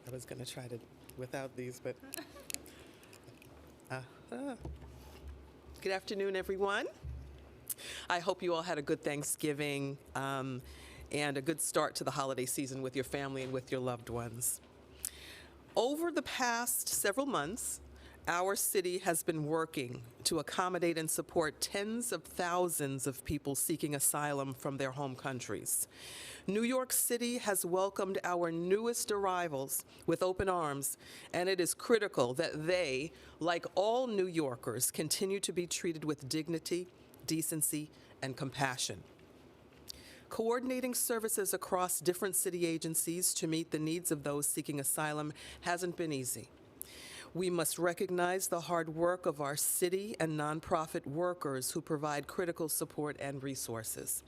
I was going to try to without these, but. Good afternoon, everyone. I hope you all had a good Thanksgiving and a good start to the holiday season with your family and with your loved ones. Over the past several months, our city has been working to accommodate and support tens of thousands of people seeking asylum from their home countries. New York City has welcomed our newest arrivals with open arms, and it is critical that they, like all New Yorkers, continue to be treated with dignity, decency, and compassion. Coordinating services across different city agencies to meet the needs of those seeking asylum hasn't been easy. We must recognize the hard work of our city and nonprofit workers who provide critical support and resources.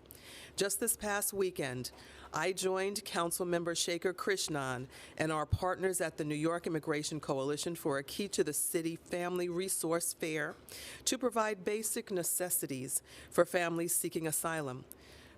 Just this past weekend, I joined Councilmember Shekhar Krishnan and our partners at the New York Immigration Coalition for a Key to the City Family Resource Fair to provide basic necessities for families seeking asylum.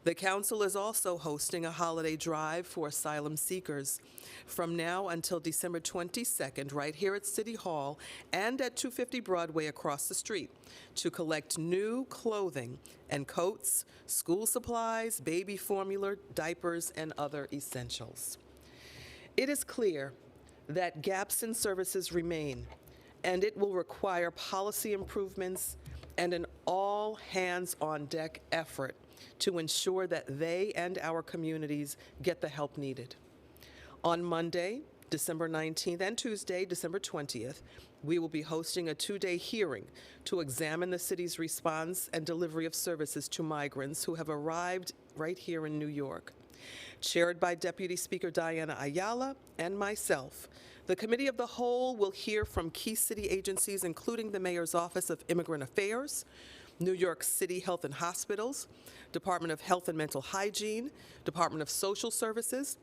The Council is also hosting a holiday drive for asylum seekers from now until December 22nd, right here at City Hall and at 250 Broadway across the street, to collect new clothing and coats, school supplies, baby formula, diapers, and other essentials. It is clear that gaps in services remain, and it will require policy improvements and an all-hands-on-deck effort to ensure that they and our communities get the help needed. On Monday, December 19th, and Tuesday, December 20th, we will be hosting a two-day hearing to examine the city's response and delivery of services to migrants who have arrived right here in New York. Chaired by Deputy Speaker Diana Ayala and myself, the Committee of the Whole will hear from key city agencies, including the Mayor's Office of Immigrant Affairs, New York City Health and Hospitals, Department of Health and Mental Hygiene, Department of Social Services,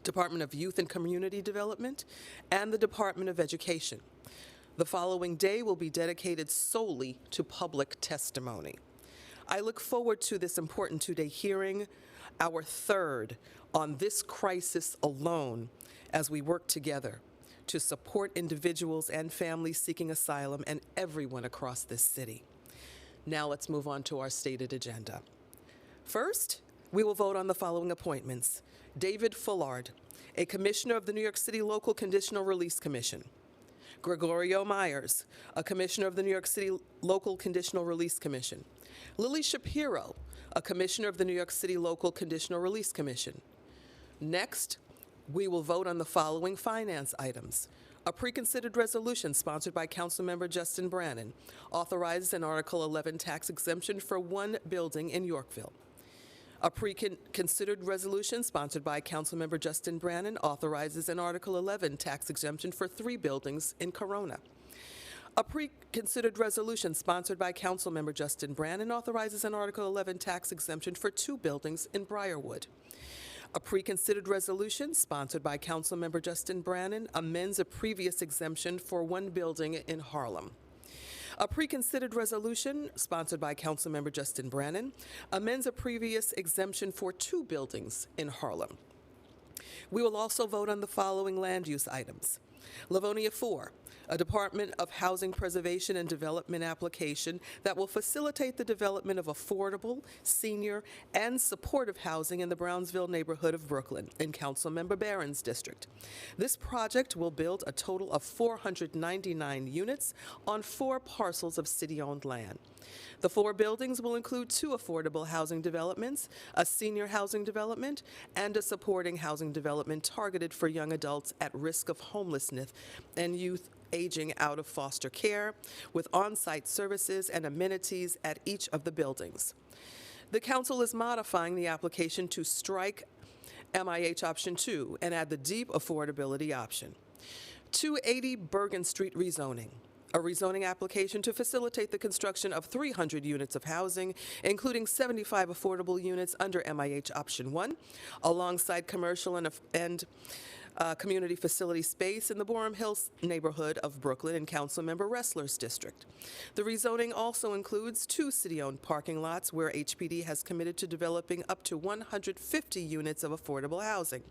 Department of Youth and Community Development, and the Department of Education. The following day will be dedicated solely to public testimony. I look forward to this important two-day hearing, our third on this crisis alone, as we work together to support individuals and families seeking asylum and everyone across this city. Now let's move on to our stated agenda. First, we will vote on the following appointments. David Fullard, a commissioner of the New York City Local Conditional Release Commission. Gregorio Myers, a commissioner of the New York City Local Conditional Release Commission. Lily Shapiro, a commissioner of the New York City Local Conditional Release Commission. Next, we will vote on the following finance items. A preconsidered resolution sponsored by Councilmember Justin Brannan authorizes an Article 11 tax exemption for one building in Yorkville. A preconsidered resolution sponsored by Councilmember Justin Brannan authorizes an Article 11 tax exemption for 3 buildings in Corona. A preconsidered resolution sponsored by Councilmember Justin Brannan authorizes an Article 11 tax exemption for 2 buildings in Briarwood. A preconsidered resolution sponsored by Councilmember Justin Brannan amends a previous exemption for 1 building in Harlem. A preconsidered resolution sponsored by Councilmember Justin Brannan amends a previous exemption for 2 buildings in Harlem. We will also vote on the following land use items. Livonia 4, a Department of Housing Preservation and Development application that will facilitate the development of affordable, senior, and supportive housing in the Brownsville neighborhood of Brooklyn in Councilmember Barron's district. This project will build a total of 499 units on 4 parcels of city-owned land. The 4 buildings will include 2 affordable housing developments, a senior housing development, and a supporting housing development targeted for young adults at risk of homelessness and youth aging out of foster care, with on-site services and amenities at each of the buildings. The Council is modifying the application to strike MIH option 2 and add the deep affordability option. 280 Bergen Street rezoning. A rezoning application to facilitate the construction of 300 units of housing, including 75 affordable units under MIH option 1, alongside commercial and community facility space in the Boerum Hills neighborhood of Brooklyn in Councilmember Ressler's district. The rezoning also includes 2 city-owned parking lots where HPD has committed to developing up to 150 units of affordable housing.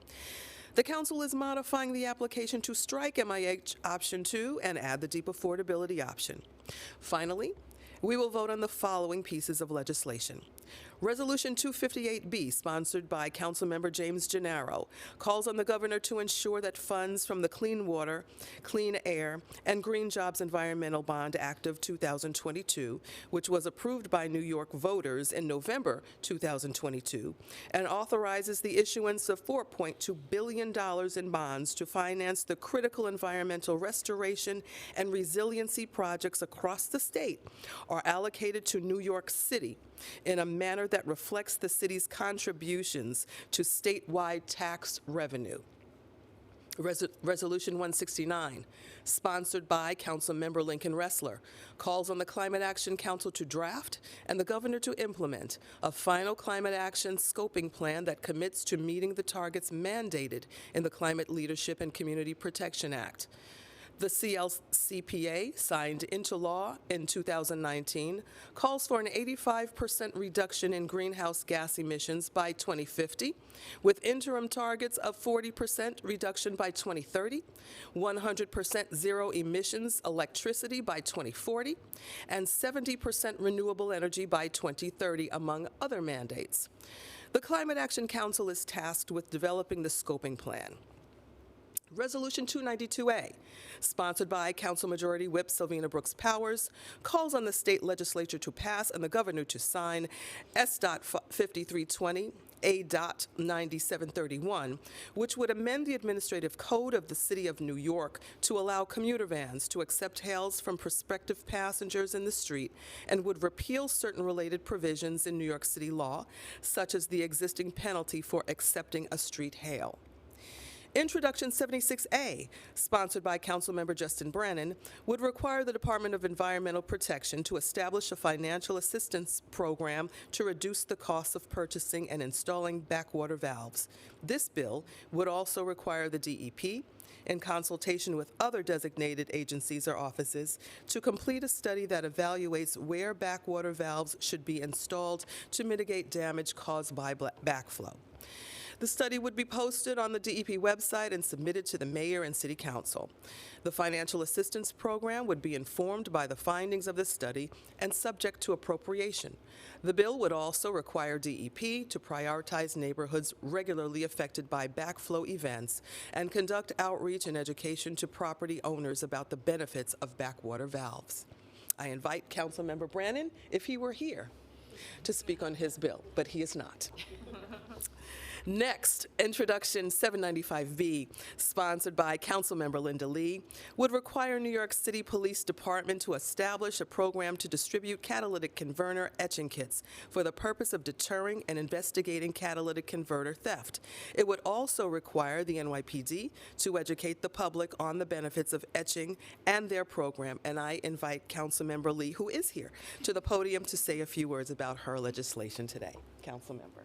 The council is modifying the application to strike MIH option 2 and add the deep affordability option. Finally, we will vote on the following pieces of legislation. Resolution 258B, sponsored by Councilmember James Gennaro, calls on the governor to ensure that funds from the Clean Water, Clean Air, and Green Jobs Environmental Bond Act of 2022, which was approved by New York voters in November 2022, and authorizes the issuance of $4.2 billion in bonds to finance the critical environmental restoration and resiliency projects across the state, are allocated to New York City in a manner that reflects the city's contributions to statewide tax revenue. Resolution 169, sponsored by Councilmember Lincoln Ressler, calls on the Climate Action Council to draft and the governor to implement a final climate action scoping plan that commits to meeting the targets mandated in the Climate Leadership and Community Protection Act. The CLCPA, signed into law in 2019, calls for an 85% reduction in greenhouse gas emissions by 2050, with interim targets of 40% reduction by 2030, 100% zero emissions electricity by 2040, and 70% renewable energy by 2030, among other mandates. The Climate Action Council is tasked with developing the scoping plan. Resolution 292A, sponsored by Council Majority Whip Sylvina Brooks Powers, calls on the state legislature to pass and the governor to sign S.5320, A.9731, which would amend the administrative code of the City of New York to allow commuter vans to accept hails from prospective passengers in the street and would repeal certain related provisions in New York City law, such as the existing penalty for accepting a street hail. Introduction 76A, sponsored by Councilmember Justin Brannan, would require the Department of Environmental Protection to establish a financial assistance program to reduce the cost of purchasing and installing backwater valves. This bill would also require the DEP, in consultation with other designated agencies or offices, to complete a study that evaluates where backwater valves should be installed to mitigate damage caused by backflow. The study would be posted on the DEP website and submitted to the mayor and city council. The financial assistance program would be informed by the findings of the study and subject to appropriation. The bill would also require DEP to prioritize neighborhoods regularly affected by backflow events and conduct outreach and education to property owners about the benefits of backwater valves. I invite Councilmember Brannan, if he were here, to speak on his bill, but he is not. Next, Introduction 795B, sponsored by Councilmember Linda Lee, would require New York City Police Department to establish a program to distribute catalytic converter etching kits for the purpose of deterring and investigating catalytic converter theft. It would also require the NYPD to educate the public on the benefits of etching and their program, and I invite Councilmember Lee, who is here, to the podium to say a few words about her legislation today. Councilmember.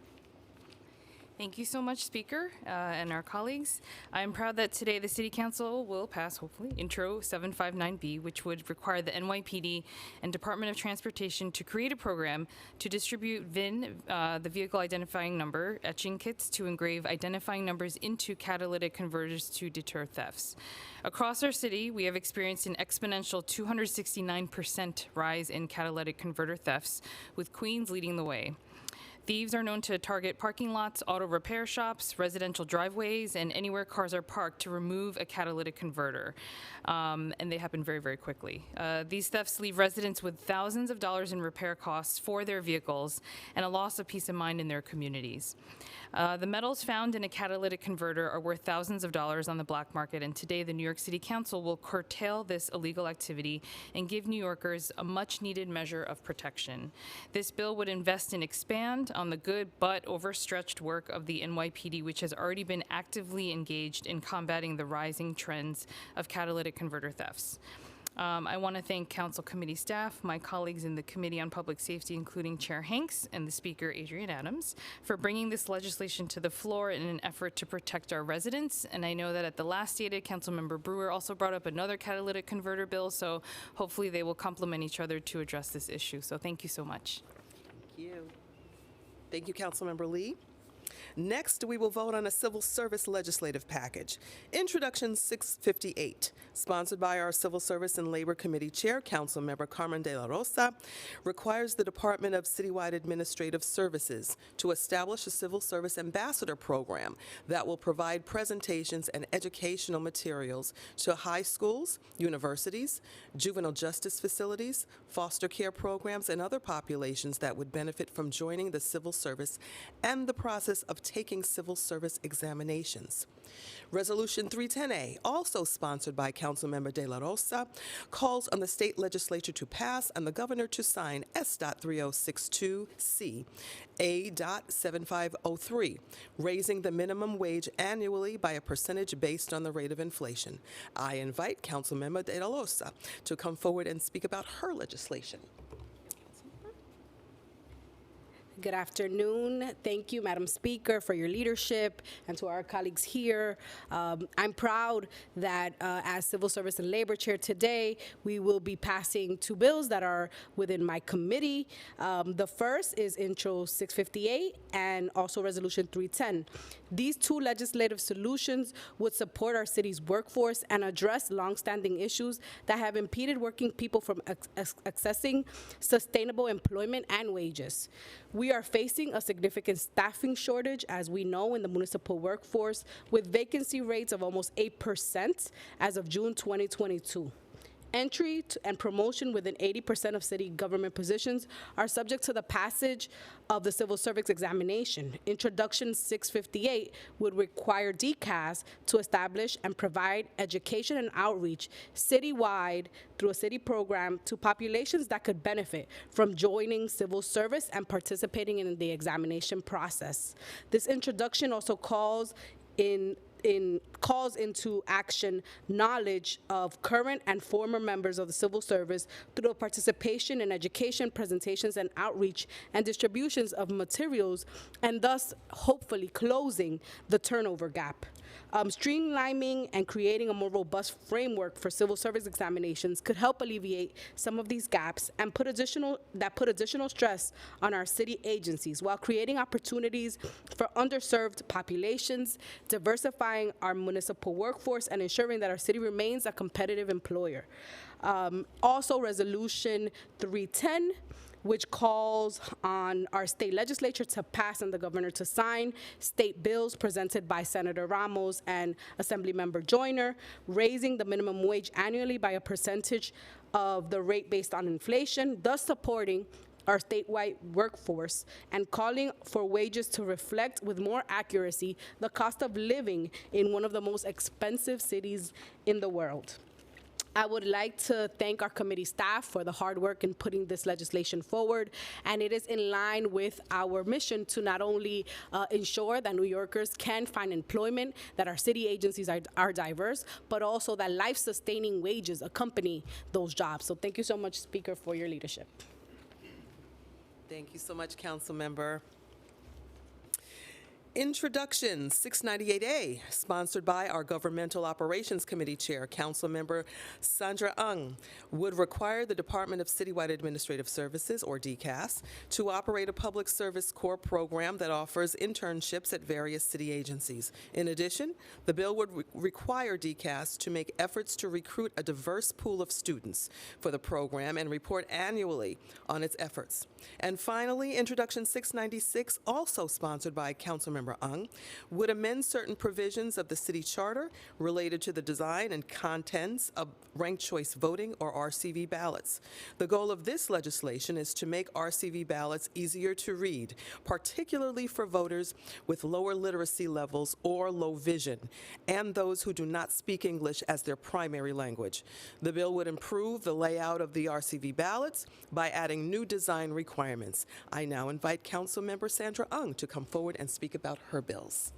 Thank you so much, Speaker, and our colleagues. I'm proud that today the City Council will pass, hopefully, Intro 759B, which would require the NYPD and Department of Transportation to create a program to distribute VIN, the Vehicle Identifying Number, etching kits to engrave identifying numbers into catalytic converters to deter thefts. Across our city, we have experienced an exponential 269% rise in catalytic converter thefts, with Queens leading the way. Thieves are known to target parking lots, auto repair shops, residential driveways, and anywhere cars are parked to remove a catalytic converter. And they happen very, very quickly. These thefts leave residents with thousands of dollars in repair costs for their vehicles and a loss of peace of mind in their communities. The metals found in a catalytic converter are worth thousands of dollars on the black market, and today the New York City Council will curtail this illegal activity and give New Yorkers a much-needed measure of protection. This bill would invest and expand on the good but overstretched work of the NYPD, which has already been actively engaged in combating the rising trends of catalytic converter thefts. I want to thank Council Committee staff, my colleagues in the Committee on Public Safety, including Chair Hanks and the Speaker, Adrienne Adams, for bringing this legislation to the floor in an effort to protect our residents. And I know that at the last stated, Councilmember Brewer also brought up another catalytic converter bill, so hopefully they will complement each other to address this issue. So thank you so much. Thank you. Thank you, Councilmember Lee. Next, we will vote on a civil service legislative package. Introduction 658, sponsored by our Civil Service and Labor Committee Chair, Councilmember Carmen de la Rosa, requires the Department of Citywide Administrative Services to establish a civil service ambassador program that will provide presentations and educational materials to high schools, universities, juvenile justice facilities, foster care programs, and other populations that would benefit from joining the civil service and the process of taking civil service examinations. Resolution 310A, also sponsored by Councilmember De La Rosa, calls on the state legislature to pass and the governor to sign S.3062C, A.7503, raising the minimum wage annually by a percentage based on the rate of inflation. I invite Councilmember De La Rosa to come forward and speak about her legislation. Good afternoon. Thank you, Madam Speaker, for your leadership, and to our colleagues here. I'm proud that as Civil Service and Labor Chair today, we will be passing two bills that are within my committee. The first is Intro 658 and also Resolution 310. These two legislative solutions would support our city's workforce and address longstanding issues that have impeded working people from accessing sustainable employment and wages. We are facing a significant staffing shortage, as we know, in the municipal workforce, with vacancy rates of almost 8% as of June 2022. Entry and promotion within 80% of city government positions are subject to the passage of the civil service examination. Introduction 658 would require DCAS to establish and provide education and outreach citywide through a city program to populations that could benefit from joining civil service and participating in the examination process. This introduction also calls into action knowledge of current and former members of the civil service through participation in education, presentations, and outreach and distributions of materials, and thus hopefully closing the turnover gap. Streamlining and creating a more robust framework for civil service examinations could help alleviate some of these gaps and put additional stress on our city agencies while creating opportunities for underserved populations, diversifying our municipal workforce, and ensuring that our city remains a competitive employer. Also, Resolution 310, which calls on our state legislature to pass and the governor to sign state bills presented by Senator Ramos and Assemblymember Joyner, raising the minimum wage annually by a percentage of the rate based on inflation, thus supporting our statewide workforce and calling for wages to reflect with more accuracy the cost of living in one of the most expensive cities in the world. I would like to thank our committee staff for the hard work in putting this legislation forward, and it is in line with our mission to not only ensure that New Yorkers can find employment, that our city agencies are diverse, but also that life-sustaining wages accompany those jobs. So thank you so much, Speaker, for your leadership. Thank you so much, Council Member. Introduction 698A, sponsored by our Governmental Operations Committee Chair, Councilmember Sandra Ng, would require the Department of Citywide Administrative Services, or DCAS, to operate a public service corps program that offers internships at various city agencies. In addition, the bill would require DCAS to make efforts to recruit a diverse pool of students for the program and report annually on its efforts. And finally, Introduction 696, also sponsored by Councilmember Ng, would amend certain provisions of the city charter related to the design and contents of ranked choice voting, or RCV ballots. The goal of this legislation is to make RCV ballots easier to read, particularly for voters with lower literacy levels or low vision, and those who do not speak English as their primary language. The bill would improve the layout of the RCV ballots by adding new design requirements. I now invite Councilmember Sandra Ng to come forward and speak about her bills.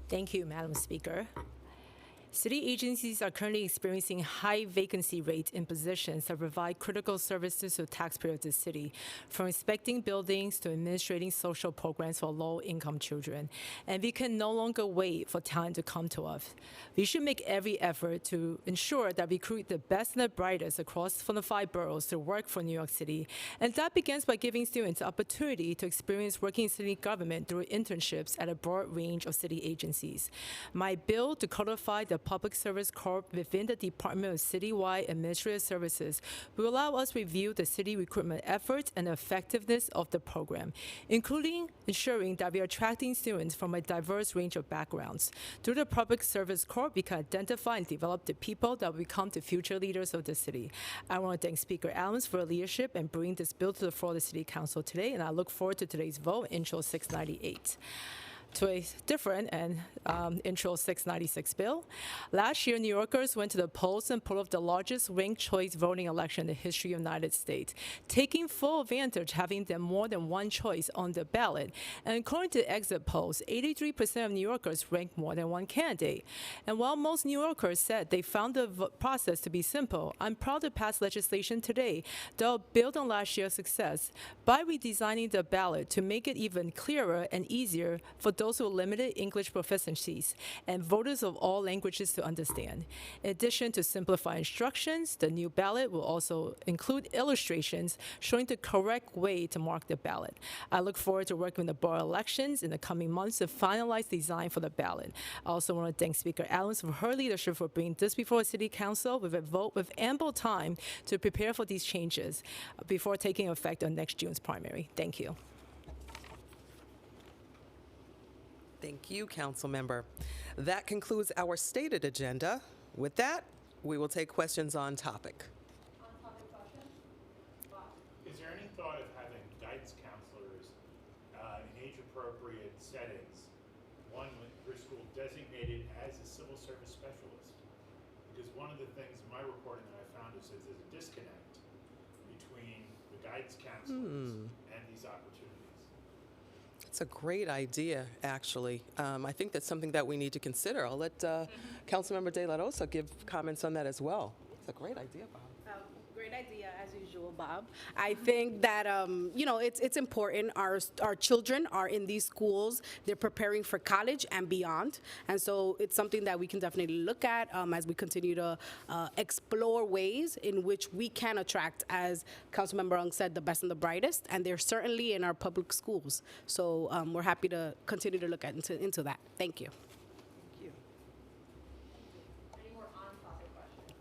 Thank you, Madam Speaker. City agencies are currently experiencing high vacancy rates in positions that provide critical services to taxpayers of the city, from inspecting buildings to administrating social programs for low-income children. And we can no longer wait for talent to come to us. We should make every effort to ensure that we recruit the best and the brightest across from the 5 boroughs to work for New York City. And that begins by giving students the opportunity to experience working in city government through internships at a broad range of city agencies. My bill to codify the Public Service Corps within the Department of Citywide Administrative Services will allow us to review the city recruitment efforts and the effectiveness of the program, including ensuring that we are attracting students from a diverse range of backgrounds. Through the Public Service Corps, we can identify and develop the people that will become the future leaders of the city. I want to thank Speaker Adams for her leadership and bringing this bill to the floor of the City Council today, and I look forward to today's vote, Intro 698. To a different and Intro 696 bill. Last year, New Yorkers went to the polls and pulled off the largest ranked choice voting election in the history of the United States, taking full advantage having them more than one choice on the ballot. And according to exit polls, 83% of New Yorkers ranked more than one candidate. And while most New Yorkers said they found the process to be simple, I'm proud to pass legislation today that will build on last year's success by redesigning the ballot to make it even clearer and easier for those with limited English proficiencies and voters of all languages to understand. In addition to simplified instructions, the new ballot will also include illustrations showing the correct way to mark the ballot. I look forward to working with the borough elections in the coming months to finalize the design for the ballot. I also want to thank Speaker Adams for her leadership for bringing this before the City Council with a vote with ample time to prepare for these changes before taking effect on next June's primary. Thank you. Thank you, Council Member. That concludes our stated agenda. With that, we will take questions on topic. Is there any thought of having guidance counselors in age-appropriate settings, one per school designated as a civil service specialist? Because one of the things in my reporting that I found is that there's a disconnect between the guidance counselors and these opportunities. It's a great idea, actually. I think that's something that we need to consider. I'll let Councilmember De La Rosa give comments on that as well. It's a great idea, Bob. Great idea, as usual, Bob. I think that, it's important. Our children are in these schools. They're preparing for college and beyond. And so it's something that we can definitely look at as we continue to explore ways in which we can attract, as Councilmember Ung said, the best and the brightest. And they're certainly in our public schools. So we're happy to continue to look into that. Thank you. Thank you. Any more on-topic questions?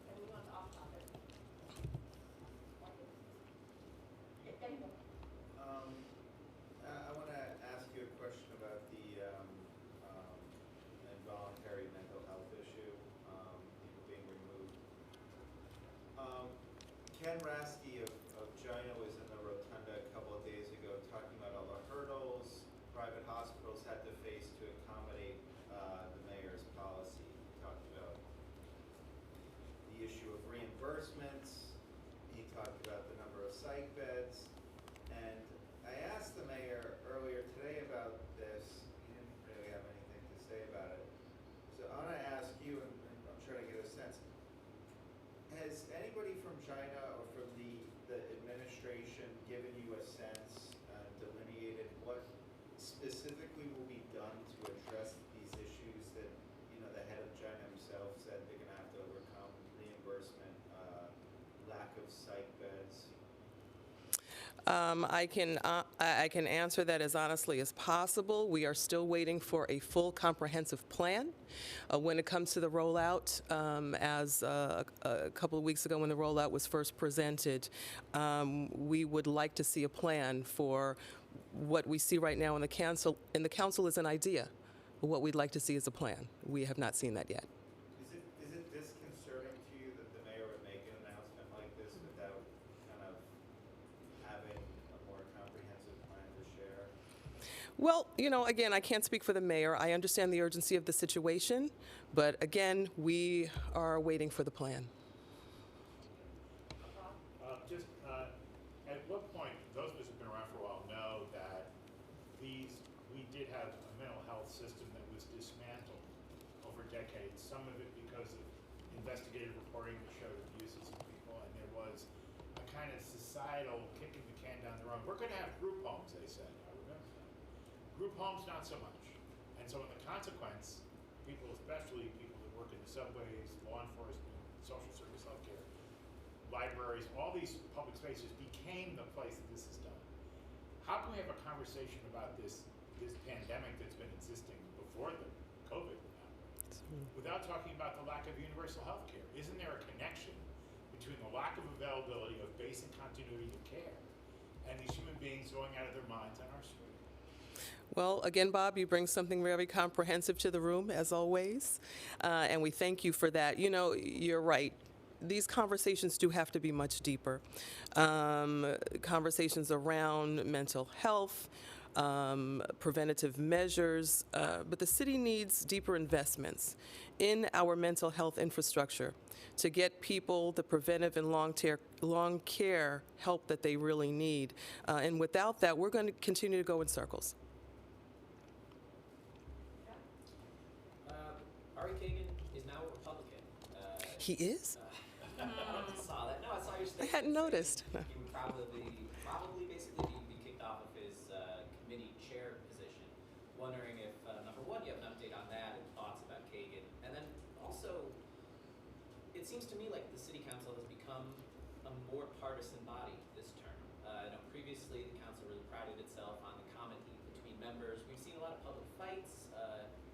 Can we move on to off-topic? I want to ask you a question about the involuntary mental health issue, people being removed. Ken Rasky of China was in the rotunda a couple of days ago talking about all the hurdles private hospitals had to face to accommodate the mayor's policy. He talked about the issue of reimbursements. He talked about the number of psych beds. And I asked the mayor earlier today about this. He didn't really have anything to say about it. So I want to ask you, and I'm trying to get a sense. Has anybody from China or from the administration given you a sense, delineated what specifically will be done to address these issues that, the head of China himself said they're going to have to overcome: reimbursement, lack of psych beds? I can answer that as honestly as possible. We are still waiting for a full comprehensive plan when it comes to the rollout. As a couple of weeks ago when the rollout was first presented, we would like to see a plan for what we see right now in the council. And the council is an idea. What we'd like to see is a plan. We have not seen that yet. Is it disconcerting to you that the mayor would make an announcement like this without kind of having a more comprehensive plan to share? Well, again, I can't speak for the mayor. I understand the urgency of the situation, but again, we are waiting for the plan. At what point, those of us who've been around for a while know that we did have a mental health system that was dismantled over for decades, some of it because of investigative reporting that showed abuses of people, and there was a kind of societal kicking the can down the road. We're going to have group homes, they said. I remember that. Group homes, not so much. And so in the consequence, people, especially people that work in the subways, law enforcement, social service, healthcare, libraries, all these public spaces became the place that this is done. How can we have a conversation about this pandemic that's been existing before the COVID outbreak without talking about the lack of universal health care? Isn't there a connection between the lack of availability of basic continuity of care and these human beings going out of their minds on our street? Well, again, Bob, you bring something very comprehensive to the room, as always, and we thank you for that. You know, you're right. These conversations do have to be much deeper. Conversations around mental health, preventative measures, but the city needs deeper investments in our mental health infrastructure to get people the preventive and long care help that they really need. And without that, we're going to continue to go in circles. Ari Kagan is now a Republican. He is? I saw that. No, I saw your I statement. hadn't noticed. He would probably basically be kicked off of his committee chair position. Wondering if, number one, you have an update on that and thoughts about Kagan. And then also, it seems to me like the city council has become a more partisan body this term. I know previously the council really prided itself on the common heat between members. We've seen a lot of public fights.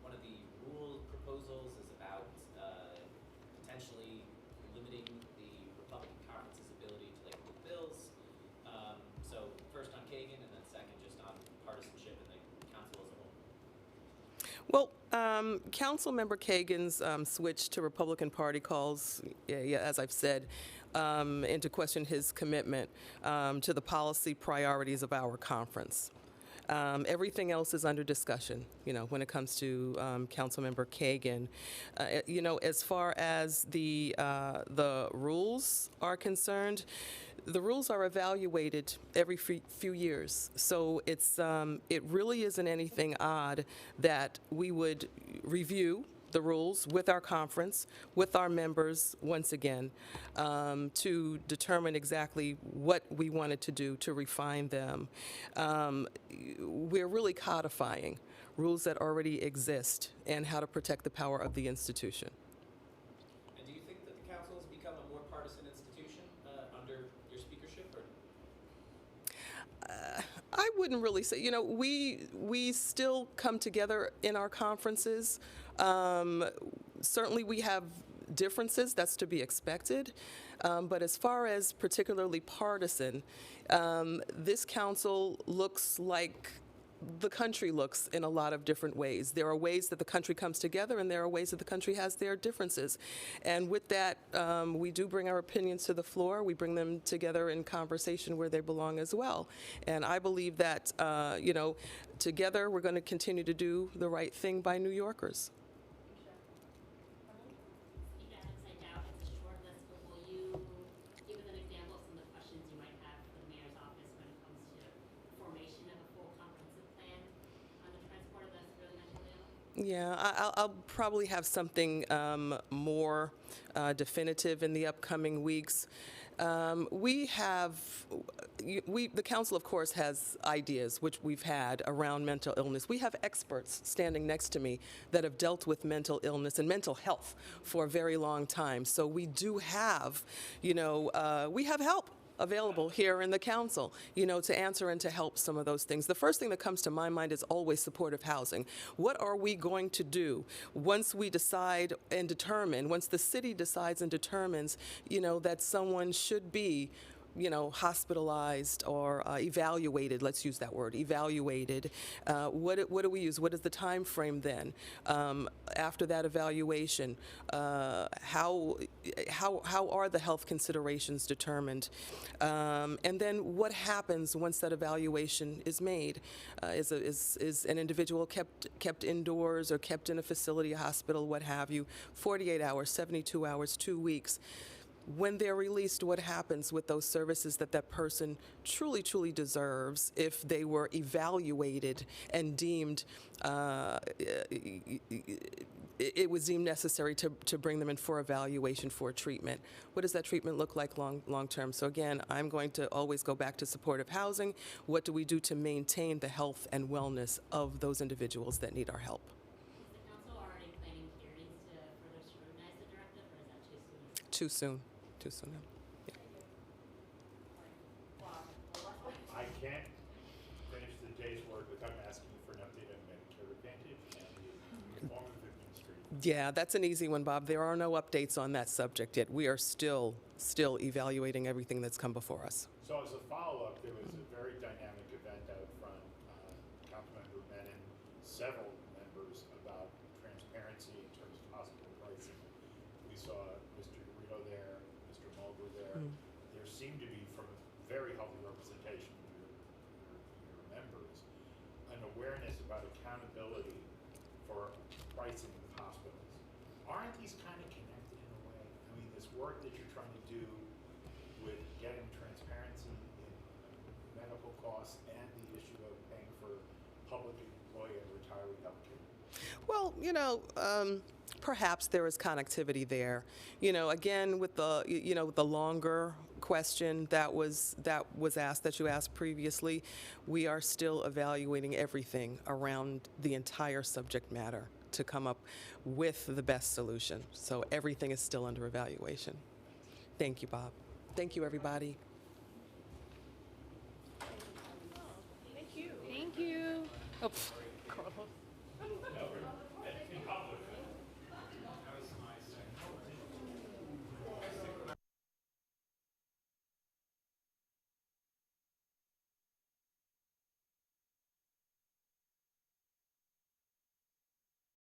One of the rule proposals is about potentially limiting the Republican conference's ability to move bills. So first on Kagan, and then second just on partisanship in the council as a whole. Well, Councilmember Kagan's switch to Republican Party calls, as I've said, into question his commitment to the policy priorities of our conference. Everything else is under discussion, when it comes to Councilmember Kagan. As far as the rules are concerned, the rules are evaluated every few years. So it really isn't anything odd that we would review the rules with our conference, with our members, once again, to determine exactly what we wanted to do to refine them. We're really codifying rules that already exist and how to protect the power of the institution. And do you think that the council has become a more partisan institution under your speakership? Or? I wouldn't really say, we still come together in our conferences. Certainly we have differences, that's to be expected. But as far as particularly partisan, this council looks like the country looks in a lot of different ways. There are ways that the country comes together, and there are ways that the country has their differences. And with that, we do bring our opinions to the floor. We bring them together in conversation where they belong as well. And I believe that, together we're going to continue to do the right thing by New Yorkers. Speak Adams, I doubt it's a short list, but will you give us an example of some of the questions you might have for the mayor's office when it comes to formation of a full comprehensive plan on the transport of the civilian mentally ill? Yeah, I'll probably have something more definitive in the upcoming weeks. The council, of course, has ideas, which we've had around mental illness. We have experts standing next to me that have dealt with mental illness and mental health for a very long time. So we do have, we have help available here in the council, to answer and to help some of those things. The first thing that comes to my mind is always supportive housing. What are we going to do once we decide and determine, once the city decides and determines, that someone should be hospitalized or evaluated, let's use that word, evaluated. What do we use? What is the time frame then? After that evaluation, how are the health considerations determined? And then what happens once that evaluation is made? Is an individual kept indoors or kept in a facility, a hospital, what have you, 48 hours, 72 hours, 2 weeks? when they're released, what happens with those services that that person truly, truly deserves if they were evaluated and deemed, it was deemed necessary to bring them in for evaluation for treatment. What does that treatment look like long term? So again, I'm going to always go back to supportive housing. What do we do to maintain the health and wellness of those individuals that need our help? Is the council already planning hearings to further scrutinize the directive, or is that too soon? Too soon. Too soon. I can't finish the day's work without asking you for an update on Medicare Advantage and the reform of administration. Yeah, that's an easy one, Bob. There are no updates on that subject yet. We are still evaluating everything that's come before us. So as a follow-up, there was a very dynamic event out front. Councilmember Menon, several members about transparency in terms of hospital pricing. We saw Mr. Garrido there, Mr. Mulder there. There seemed to be, from a very healthy representation of your members, an awareness about accountability for pricing of hospitals. Aren't these kind of connected in a way? I mean, this work that you're trying to do with getting transparency in medical costs and the issue of paying for public employee and retiree health care. Well, perhaps there is connectivity there. Again, with the the longer question that was asked, that you asked previously, we are still evaluating everything around the entire subject matter to come up with the best solution. So everything is still under evaluation. Thank you, Bob. Thank you, everybody. Thank you. Oh,